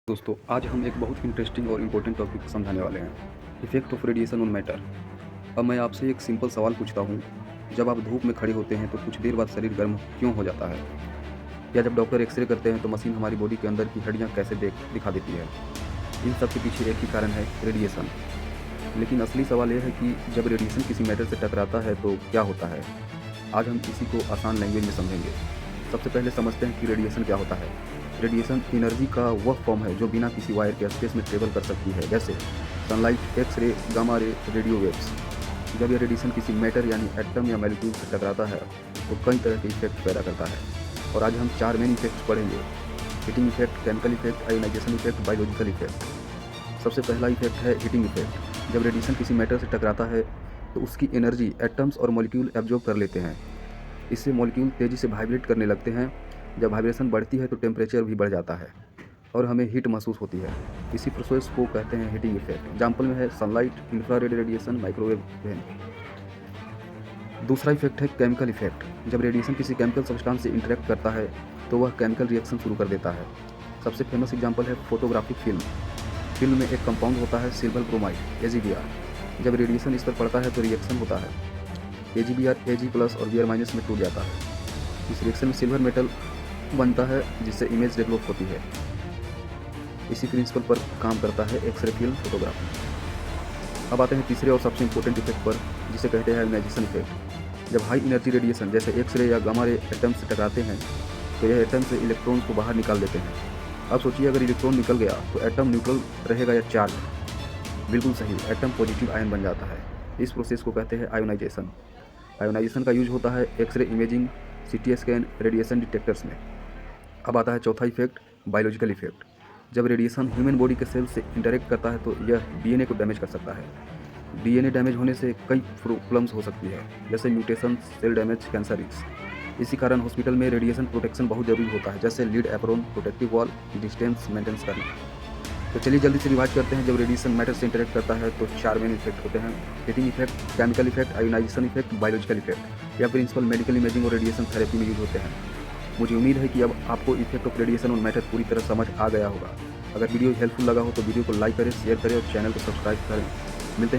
दोस्तों, आज हम एक बहुत इंटरेस्टिंग और इम्पोर्टेंट टॉपिक समझाने वाले हैं, effect of radiation on matter. अब मैं आपसे एक सिंपल सवाल पूछता हूँ, जब आप धूप में खड़े होते हैं तो कुछ देर बाद शरीर गर्म क्यों हो जाता है? या जब डॉक्टर एक्सरे करते हैं तो मशीन हमारी बॉडी के अंदर की हड्डियाँ कैसे दिखा देती है? इन सब के पीछे एक ही कारण है, रेडिएशन। लेकिन असली सवाल यह है कि जब रेडिएशन किसी मैटर से टकराता है तो क्या होता है? आज हम इसी को आसान लैंग्वेज में समझेंगे। सबसे पहले समझते हैं कि रेडिएशन क्या होता है। रेडिएशन एनर्जी का वह फॉर्म है जो बिना किसी वायर के स्पेस में ट्रेवल कर सकती है, जैसे sunlight, x-ray, gamma ray, radio waves. जब यह रेडिएशन किसी मैटर यानी एटम या मॉलिक्यूल से टकराता है तो कई तरह के इफेक्ट पैदा करता है। और आज हम 4 मेन इफेक्ट्स पढ़ेंगे: heating effect, chemical effect, ionization effect, biological effect. सबसे पहला इफेक्ट है हीटिंग इफेक्ट। जब रेडिएशन किसी मैटर से टकराता है तो उसकी एनर्जी एटम्स और मॉलिक्यूल एब्जॉर्ब कर लेते हैं। इससे मॉलिक्यूल तेज़ी से वाइब्रेट करने लगते हैं। जब वाइब्रेशन बढ़ती है तो टेम्परेचर भी बढ़ जाता है और हमें हीट महसूस होती है। इसी प्रोसेस को कहते हैं हीटिंग इफेक्ट। एग्जाम्पल में है sunlight, infrared radiation, microwave when. दूसरा इफेक्ट है केमिकल इफेक्ट। जब रेडिएशन किसी केमिकल सब्सटेंस से इंटरेक्ट करता है तो वह केमिकल रिएक्शन शुरू कर देता है। सबसे फेमस एग्जाम्पल है फोटोग्राफिक फिल्म। फिल्म में एक कंपाउंड होता है सिल्वर ब्रोमाइड, AgBr। जब रेडिएशन इस पर पड़ता है तो रिएक्शन होता है। AgBr Ag+ और Br- में टूट जाता है। इस रिएक्शन में सिल्वर मेटल बनता है जिससे इमेज डेवलप होती है। इसी प्रिंसिपल पर काम करता है एक्सरे फिल्म फोटोग्राफी। अब आते हैं तीसरे और सबसे इम्पोर्टेंट इफेक्ट पर, जिसे कहते हैं आयोनाइजेशन इफेक्ट। जब हाई एनर्जी रेडिएशन जैसे एक्सरे या गामा रे एटम से टकराते हैं तो यह एटम से इलेक्ट्रॉन्स को बाहर निकाल देते हैं। अब सोचिए, अगर इलेक्ट्रॉन निकल गया तो एटम न्यूट्रल रहेगा या चार्ज? बिल्कुल सही, एटम पॉजिटिव आयन बन जाता है। इस प्रोसेस को कहते हैं आयोनाइजेशन। आयोनाइजेशन का यूज होता है x-ray imaging, CT scan, radiation detectors में। अब आता है चौथा इफेक्ट, बायोलॉजिकल इफेक्ट। जब रेडिएशन ह्यूमन बॉडी के सेल से इंटरेक्ट करता है तो यह DNA को डैमेज कर सकता है। DNA डैमेज होने से कई प्रॉब्लम्स हो सकती है, जैसे mutation, cell damage, cancer risk. इसी कारण हॉस्पिटल में रेडिएशन प्रोटेक्शन बहुत जरूरी होता है, जैसे lead apron, protective wall, distance maintain करना। तो चलिए जल्दी से रिवाइज करते हैं। जब रेडिएशन मैटर से इंटरेक्ट करता है तो 4 मेन इफेक्ट होते हैं: heating effect, chemical effect, ionization effect, biological effect. यह प्रिंसिपल मेडिकल इमेजिंग और रेडिएशन थेरेपी में यूज होते हैं। मुझे उम्मीद है कि अब आपको effect of radiation on matter पूरी तरह समझ आ गया होगा। अगर वीडियो हेल्पफुल लगा हो तो वीडियो को लाइक करें, शेयर करें और चैनल को सब्सक्राइब करें। मिलते हैं